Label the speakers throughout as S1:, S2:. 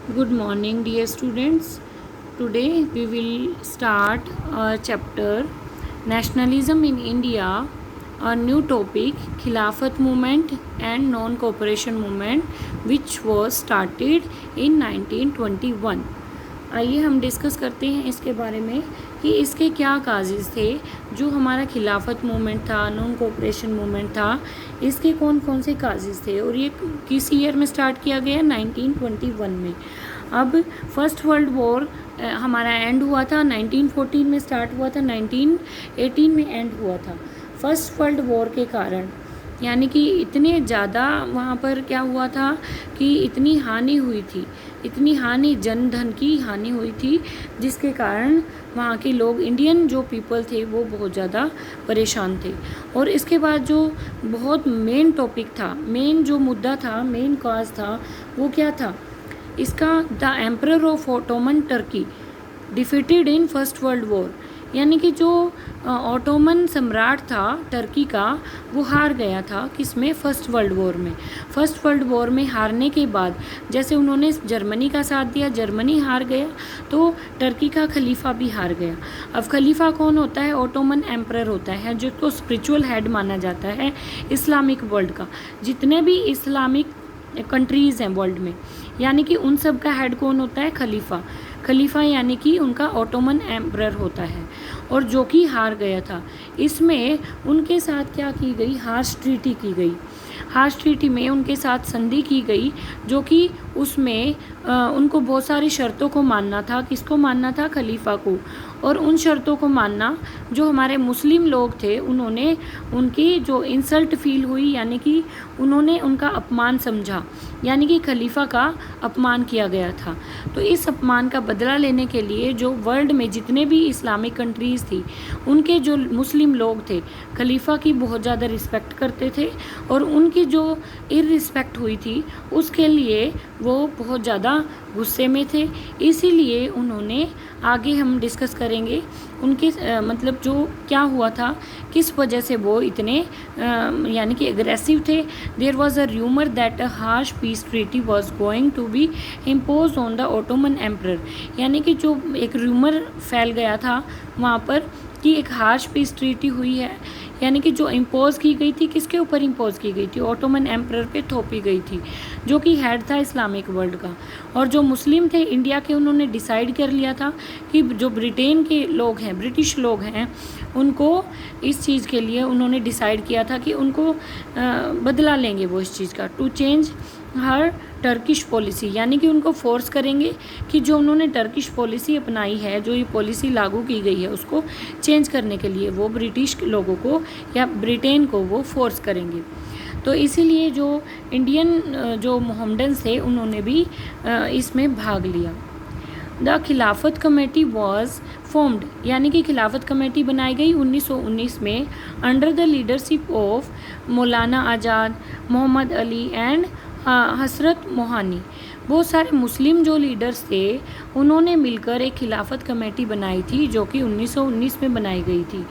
S1: Good morning, dear students. Today we will start a chapter Nationalism in India, a new topic Khilafat movement and non-cooperation movement which was started in 1921. आइए हम discuss करते हैं इसके बारे में कि इसके क्या काजेज़ थे। जो हमारा खिलाफत मूवमेंट था, नॉन कोऑपरेशन मूवमेंट था, इसके कौन कौन से काजेज़ थे और ये किस ईयर में स्टार्ट किया गया? 1921 में। अब फर्स्ट वर्ल्ड वॉर हमारा एंड हुआ था 1914 में, स्टार्ट हुआ था 1918 में एंड हुआ था। फर्स्ट वर्ल्ड वॉर के कारण यानी कि इतने ज़्यादा वहाँ पर क्या हुआ था कि इतनी हानि हुई थी, इतनी हानि, जन धन की हानि हुई थी, जिसके कारण वहाँ के लोग, इंडियन जो पीपल थे, वो बहुत ज़्यादा परेशान थे। और इसके बाद जो बहुत मेन टॉपिक था, मेन जो मुद्दा था, मेन कॉज था, वो क्या था इसका? The emperor of Ottoman Turkey defeated in first world war, यानी कि जो ऑटोमन सम्राट था टर्की का, वो हार गया था किसमें? फर्स्ट वर्ल्ड वॉर में। फर्स्ट वर्ल्ड वॉर में हारने के बाद जैसे उन्होंने जर्मनी का साथ दिया, जर्मनी हार गया, तो टर्की का खलीफा भी हार गया। अब खलीफा कौन होता है? ऑटोमन एम्परर होता है, जो तो स्पिरिचुअल हेड माना जाता है इस्लामिक वर्ल्ड का। जितने भी इस्लामिक कंट्रीज़ हैं वर्ल्ड में, यानी कि उन सब का हेड कौन होता है? खलीफा। खलीफा यानी कि उनका ऑटोमन एम्परर होता है, और जो कि हार गया था। इसमें उनके साथ क्या की गई? हार्श ट्रीटी की गई। हार्श ट्रीटी में उनके साथ संधि की गई, जो कि उसमें उनको बहुत सारी शर्तों को मानना था। किसको मानना था? खलीफा को। और उन शर्तों को मानना, जो हमारे मुस्लिम लोग थे, उन्होंने उनकी जो इंसल्ट फील हुई, यानी कि उन्होंने उनका अपमान समझा, यानी कि खलीफा का अपमान किया गया था। तो इस अपमान का बदला लेने के लिए जो वर्ल्ड में जितने भी इस्लामिक कंट्रीज़ थी, उनके जो मुस्लिम लोग थे, खलीफा की बहुत ज़्यादा रिस्पेक्ट करते थे, और उनकी जो इररिस्पेक्ट हुई थी उसके लिए वो बहुत ज़्यादा गुस्से में थे। इसीलिए उन्होंने, आगे हम डिस्कस करेंगे उनके मतलब जो क्या हुआ था, किस वजह से वो इतने यानी कि एग्रेसिव थे। There was a rumour that a harsh peace treaty was going to be impose on the Ottoman emperor, यानी कि जो एक र्यूमर फैल गया था वहाँ पर कि एक हार्श पीस ट्रीटी हुई है, यानी कि जो इम्पोज की गई थी, किसके ऊपर इम्पोज की गई थी? ऑटोमन एम्परर पे थोपी गई थी, जो कि हेड था इस्लामिक वर्ल्ड का। और जो मुस्लिम थे इंडिया के, उन्होंने डिसाइड कर लिया था कि जो ब्रिटेन के लोग हैं, ब्रिटिश लोग हैं, उनको इस चीज़ के लिए उन्होंने डिसाइड किया था कि उनको बदला लेंगे वो इस चीज़ का, to change her Turkish policy, यानी कि उनको फोर्स करेंगे कि जो उन्होंने टर्किश पॉलिसी अपनाई है, जो ये पॉलिसी लागू की गई है, उसको चेंज करने के लिए वो ब्रिटिश लोगों को या ब्रिटेन को वो फोर्स करेंगे। तो इसीलिए जो इंडियन जो मोहम्मडन्स थे, उन्होंने भी इसमें भाग लिया। द खिलाफत कमेटी वॉज फॉर्म्ड, यानी कि खिलाफत कमेटी बनाई गई 1919 में, under the leadership of Maulana Azad, Mohammad Ali and हसरत मोहानी। बहुत सारे मुस्लिम जो लीडर्स थे, उन्होंने मिलकर एक खिलाफत कमेटी बनाई थी, जो कि 1919 में बनाई गई थी।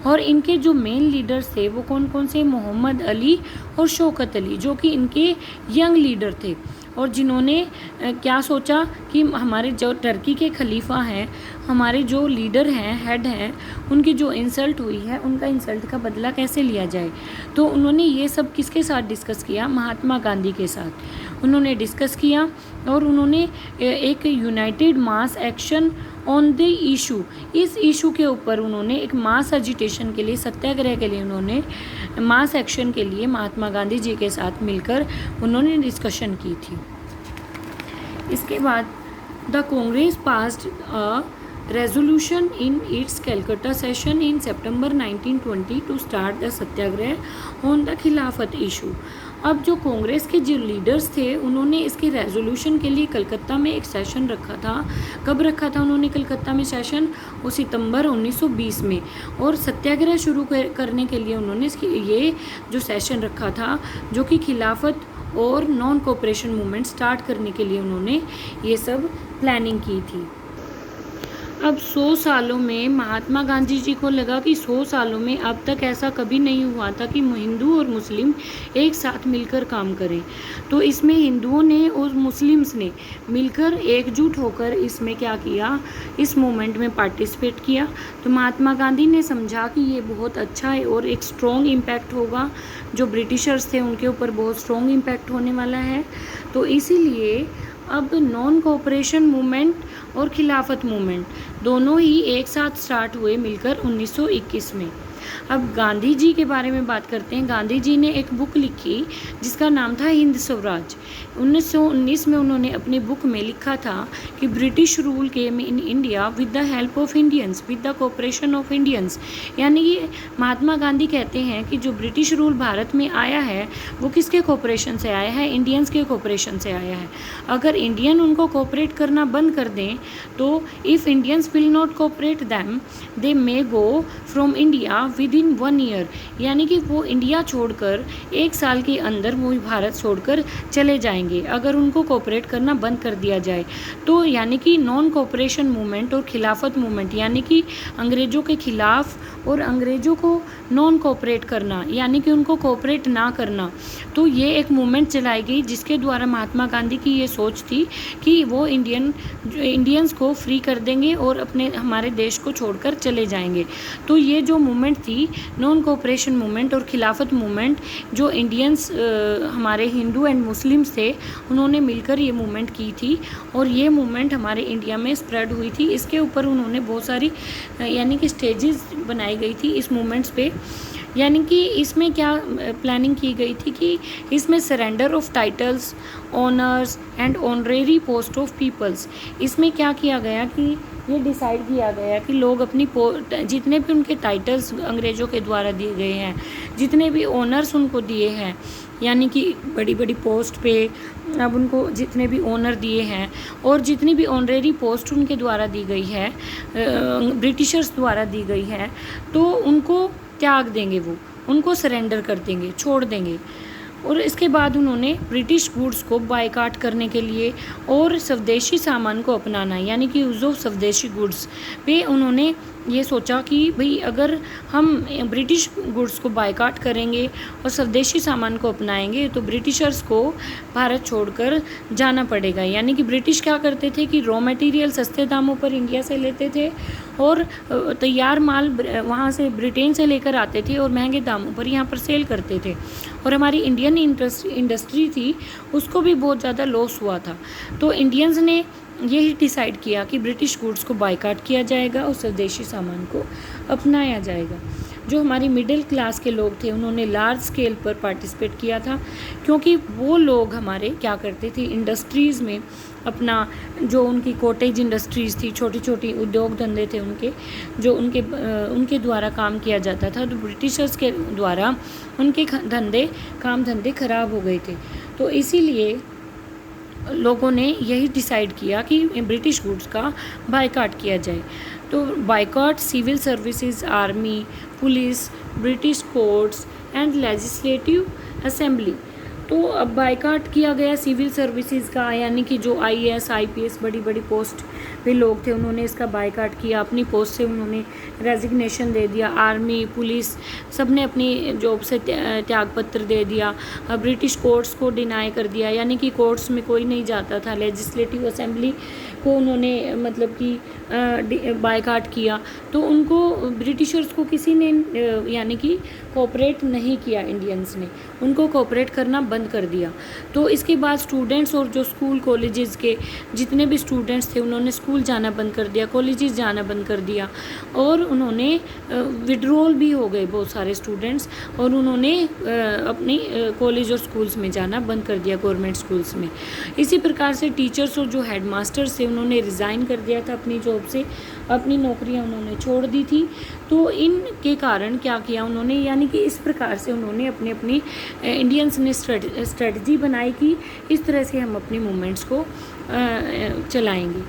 S1: और इनके जो मेन लीडर्स थे वो कौन कौन से? मोहम्मद अली और शौकत अली, जो कि इनके यंग लीडर थे, और जिन्होंने क्या सोचा कि हमारे जो टर्की के खलीफा हैं, हमारे जो लीडर हैं, हेड हैं, उनकी जो इंसल्ट हुई है, उनका इंसल्ट का बदला कैसे लिया जाए। तो उन्होंने ये सब किसके साथ डिस्कस किया? महात्मा गांधी के साथ उन्होंने डिस्कस किया, और उन्होंने एक United mass action on the issue, इस इशू के ऊपर उन्होंने एक मास एजिटेशन के लिए, सत्याग्रह के लिए, उन्होंने मास एक्शन के लिए महात्मा गांधी जी के साथ मिलकर उन्होंने डिस्कशन की थी। इसके बाद the Congress passed a resolution in its Calcutta session in September 1920 to start the satyagraha on the Khilafat issue. अब जो कांग्रेस के जो लीडर्स थे, उन्होंने इसके रेजोल्यूशन के लिए कलकत्ता में एक सेशन रखा था। कब रखा था उन्होंने कलकत्ता में सेशन? वो सितंबर 1920 में। और सत्याग्रह शुरू करने के लिए उन्होंने ये जो सेशन रखा था, जो कि खिलाफत और नॉन कोऑपरेशन मूवमेंट स्टार्ट करने के लिए उन्होंने ये सब प्लानिंग की थी। अब 100 सालों में महात्मा गांधी जी को लगा कि 100 सालों में अब तक ऐसा कभी नहीं हुआ था कि हिंदू और मुस्लिम एक साथ मिलकर काम करें। तो इसमें हिंदुओं ने और मुस्लिम्स ने मिलकर एकजुट होकर इसमें क्या किया, इस मूवमेंट में पार्टिसिपेट किया। तो महात्मा गांधी ने समझा कि ये बहुत अच्छा है और एक स्ट्रॉन्ग इम्पैक्ट होगा, जो ब्रिटिशर्स थे उनके ऊपर बहुत स्ट्रॉन्ग इम्पैक्ट होने वाला है। तो इसीलिए अब नॉन कोऑपरेशन मूवमेंट और खिलाफत मूवमेंट दोनों ही एक साथ स्टार्ट हुए मिलकर 1921 में। अब गांधी जी के बारे में बात करते हैं। गांधी जी ने एक बुक लिखी जिसका नाम था हिंद स्वराज। 1919 में उन्होंने अपनी बुक में लिखा था कि British rule came in India with the help of Indians, with the cooperation of Indians. यानी कि महात्मा गांधी कहते हैं कि जो ब्रिटिश रूल भारत में आया है वो किसके कोऑपरेशन से आया है, इंडियंस के कोऑपरेशन से आया है। अगर इंडियन उनको कोऑपरेट करना बंद कर दें तो if Indians will not cooperate them they may go from India with in 1 year. यानी कि वो इंडिया छोड़कर 1 साल के अंदर वो भारत छोड़कर चले जाएंगे अगर उनको कोऑपरेट करना बंद कर दिया जाए। तो यानी कि नॉन कोऑपरेशन मूवमेंट और खिलाफत मूवमेंट, यानी कि अंग्रेज़ों के खिलाफ और अंग्रेज़ों को नॉन कोऑपरेट करना, यानी कि उनको कोऑपरेट ना करना। तो ये एक मूवमेंट चलाई गई जिसके द्वारा महात्मा गांधी की ये सोच थी कि वो इंडियंस को फ्री कर देंगे और अपने हमारे देश को छोड़कर चले जाएंगे। तो ये जो मूवमेंट थी नॉन कोऑपरेशन मूवमेंट और खिलाफत मूवमेंट, जो इंडियंस हमारे हिंदू एंड मुस्लिम्स थे उन्होंने मिलकर ये मूवमेंट की थी और ये मूवमेंट हमारे इंडिया में स्प्रेड हुई थी। इसके ऊपर उन्होंने बहुत सारी यानी कि स्टेजेस बनाई गई थी इस मूवमेंट्स पे। यानी कि इसमें क्या प्लानिंग की गई थी कि इसमें surrender of titles, honours and honorary post of peoples, इसमें क्या किया गया कि ये डिसाइड किया गया कि लोग अपनी जितने भी उनके टाइटल्स अंग्रेज़ों के द्वारा दिए गए हैं, जितने भी ऑनर्स उनको दिए हैं, यानी कि बड़ी बड़ी पोस्ट पे अब उनको जितने भी ऑनर दिए हैं और जितनी भी ऑनरेरी पोस्ट उनके द्वारा दी गई है, ब्रिटिशर्स द्वारा दी गई है, तो उनको त्याग देंगे, वो उनको सरेंडर कर देंगे, छोड़ देंगे। और इसके बाद उन्होंने ब्रिटिश गुड्स को बायकॉट करने के लिए और स्वदेशी सामान को अपनाना, यानी कि यूज़ ऑफ स्वदेशी गुड्स पे उन्होंने ये सोचा कि भाई अगर हम ब्रिटिश गुड्स को बायकॉट करेंगे और स्वदेशी सामान को अपनाएंगे तो ब्रिटिशर्स को भारत छोड़कर जाना पड़ेगा। यानी कि ब्रिटिश क्या करते थे कि रॉ मटेरियल सस्ते दामों पर इंडिया से लेते थे और तैयार माल वहाँ से ब्रिटेन से लेकर आते थे और महंगे दामों पर यहाँ पर सेल करते थे और हमारी इंडियन इंडस्ट्री थी उसको भी बहुत ज़्यादा लॉस हुआ था। तो इंडियंस ने यही डिसाइड किया कि ब्रिटिश गुड्स को बायकॉट किया जाएगा और स्वदेशी सामान को अपनाया जाएगा। जो हमारी मिडिल क्लास के लोग थे उन्होंने लार्ज स्केल पर पार्टिसिपेट किया था, क्योंकि वो लोग हमारे क्या करते थे इंडस्ट्रीज़ में अपना, जो उनकी कॉटेज इंडस्ट्रीज़ थी, छोटी छोटी उद्योग धंधे थे उनके, जो उनके द्वारा काम किया जाता था, तो ब्रिटिशर्स के द्वारा उनके काम धंधे खराब हो गए थे। तो इसीलिए लोगों ने यही डिसाइड किया कि ब्रिटिश गुड्स का बायकॉट किया जाए। तो boycott civil services, army, police, British courts and legislative assembly. तो अब बायकॉट किया गया सिविल सर्विसेज का, यानी कि जो IAS IPS बड़ी बड़ी पोस्ट पे लोग थे उन्होंने इसका बायकॉट किया, अपनी पोस्ट से उन्होंने रेजिग्नेशन दे दिया। आर्मी, पुलिस सब ने अपनी जॉब से त्यागपत्र दे दिया। ब्रिटिश कोर्ट्स को डिनाई कर दिया, यानी कि कोर्ट्स में कोई नहीं जाता था। लेजिस्लेटिव असेंबली को उन्होंने मतलब कि बायकॉट किया। तो उनको ब्रिटिशर्स को किसी ने यानी कि कोऑपरेट नहीं किया, इंडियंस ने उनको कोऑपरेट करना बंद कर दिया। तो इसके बाद स्टूडेंट्स और जो स्कूल कॉलेजेस के जितने भी स्टूडेंट्स थे उन्होंने स्कूल जाना बंद कर दिया, कॉलेजेस जाना बंद कर दिया और उन्होंने विड्रॉल भी हो गए बहुत सारे स्टूडेंट्स और उन्होंने अपनी कॉलेज और स्कूल्स में जाना बंद कर दिया, गवर्नमेंट स्कूल्स में। इसी प्रकार से टीचर्स और जो हेड मास्टर्स थे उन्होंने रिज़ाइन कर दिया था अपनी जॉब से, अपनी नौकरियां उन्होंने छोड़ दी थी। तो इनके कारण क्या किया उन्होंने, यानी कि इस प्रकार से उन्होंने अपनी इंडियंस ने स्ट्रेटजी बनाई कि इस तरह से हम अपनी मूवमेंट्स को चलाएंगे।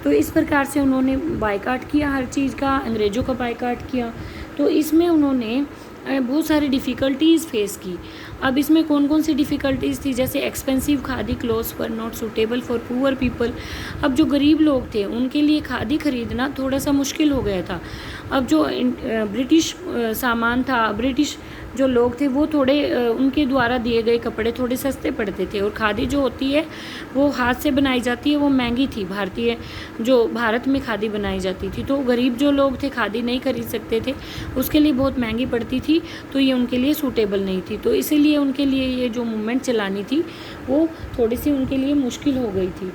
S1: तो इस प्रकार से उन्होंने बायकॉट किया हर चीज़ का, अंग्रेज़ों का बायकॉट किया। तो इसमें उन्होंने बहुत सारी डिफ़िकल्टीज़ फेस की अब इसमें कौन कौन सी डिफ़िकल्टीज़ थी, जैसे expensive khadi clothes were not suitable for poor people. अब जो गरीब लोग थे उनके लिए खादी खरीदना थोड़ा सा मुश्किल हो गया था। अब जो ब्रिटिश सामान था, ब्रिटिश जो लोग थे वो थोड़े उनके द्वारा दिए गए कपड़े थोड़े सस्ते पड़ते थे, और खादी जो होती है वो हाथ से बनाई जाती है, वो महंगी थी। भारतीय जो भारत में खादी बनाई जाती थी, तो गरीब जो लोग थे खादी नहीं खरीद सकते थे, उसके लिए बहुत महंगी पड़ती थी, तो ये उनके लिए सूटेबल नहीं थी। तो इसीलिए उनके लिए ये जो मूवमेंट चलानी थी वो थोड़ी सी उनके लिए मुश्किल हो गई थी।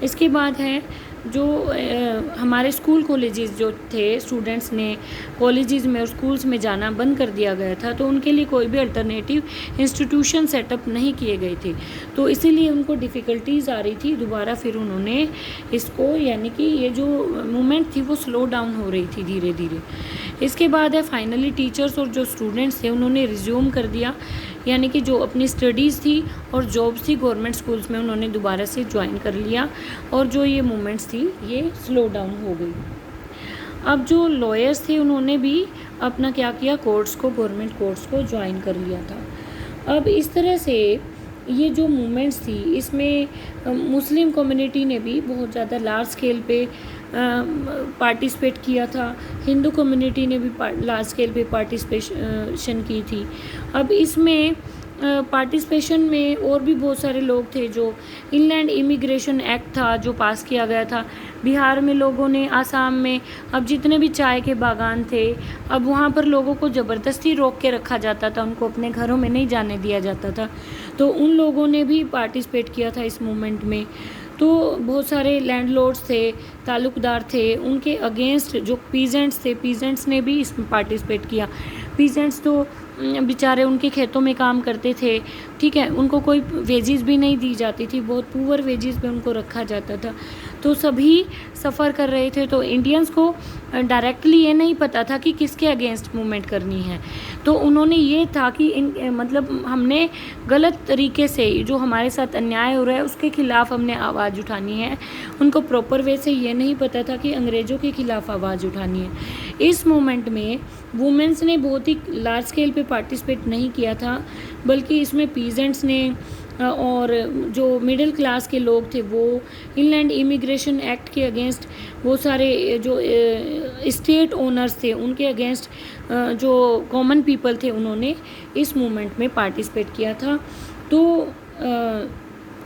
S1: इसके बाद है जो हमारे स्कूल कॉलेजेस जो थे, स्टूडेंट्स ने कॉलेजेस में और स्कूल्स में जाना बंद कर दिया गया था, तो उनके लिए कोई भी अल्टरनेटिव इंस्टीट्यूशन सेटअप नहीं किए गए थे, तो इसीलिए उनको डिफ़िकल्टीज़ आ रही थी। दोबारा फिर उन्होंने इसको, यानी कि ये जो मूवमेंट थी वो स्लो डाउन हो रही थी धीरे धीरे। इसके बाद है फाइनली टीचर्स और जो स्टूडेंट्स थे उन्होंने रिज्यूम कर दिया, यानी कि जो अपनी स्टडीज़ थी और जॉब्स थी गवर्नमेंट स्कूल्स में उन्होंने दोबारा से ज्वाइन कर लिया, और जो ये मूवमेंट्स थी ये स्लो डाउन हो गई। अब जो लॉयर्स थे उन्होंने भी अपना क्या किया, कोर्ट्स को, गवर्नमेंट कोर्ट्स को ज्वाइन कर लिया था। अब इस तरह से ये जो मूवमेंट्स थी इसमें मुस्लिम कम्युनिटी ने भी बहुत ज़्यादा लार्ज स्केल पे पार्टिसिपेट किया था, हिंदू कम्युनिटी ने भी लार्ज स्केल पे पार्टिसिपेशन की थी। अब इसमें पार्टिसिपेशन में और भी बहुत सारे लोग थे। जो इनलैंड इमिग्रेशन एक्ट था जो पास किया गया था बिहार में लोगों ने, आसाम में, अब जितने भी चाय के बागान थे, अब वहाँ पर लोगों को ज़बरदस्ती रोक के रखा जाता था, उनको अपने घरों में नहीं जाने दिया जाता था, तो उन लोगों ने भी पार्टिसिपेट किया था इस मूवमेंट में। तो बहुत सारे लैंडलॉर्ड्स थे, ताल्लुकदार थे, उनके अगेंस्ट जो पीजेंट्स थे, पीजेंट्स ने भी इसमें पार्टिसिपेट किया। पीजेंट्स तो बेचारे उनके खेतों में काम करते थे, ठीक है, उनको कोई वेजेस भी नहीं दी जाती थी, बहुत पुअर वेजेस पे उनको रखा जाता था, तो सभी सफ़र कर रहे थे। तो इंडियंस को डायरेक्टली ये नहीं पता था कि किसके अगेंस्ट मूवमेंट करनी है, तो उन्होंने ये था कि मतलब हमने गलत तरीके से जो हमारे साथ अन्याय हो रहा है उसके ख़िलाफ़ हमने आवाज़ उठानी है। उनको प्रॉपर वे से ये नहीं पता था कि अंग्रेज़ों के ख़िलाफ़ आवाज़ उठानी है। इस मूवमेंट में वुमेंस ने बहुत ही लार्ज स्केल पे पार्टिसिपेट नहीं किया था, बल्कि इसमें पीजेंट्स ने और जो मिडिल क्लास के लोग थे वो इनलैंड इमिग्रेशन एक्ट के अगेंस्ट, वो सारे जो स्टेट ओनर्स थे उनके अगेंस्ट जो कॉमन पीपल थे उन्होंने इस मूवमेंट में पार्टिसिपेट किया था। तो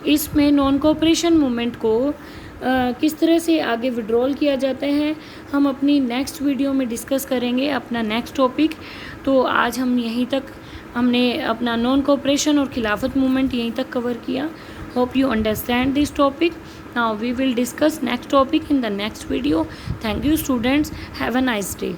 S1: इसमें नॉन कोऑपरेशन मूवमेंट को किस तरह से आगे विड्रॉल किया जाता है हम अपनी नेक्स्ट वीडियो में डिस्कस करेंगे, अपना नेक्स्ट टॉपिक। तो आज हम यहीं तक, हमने अपना नॉन कोऑपरेशन और खिलाफत मूवमेंट यहीं तक कवर किया। Hope you understand this topic. Now we will discuss next topic in the next video. Thank you students, have a nice day.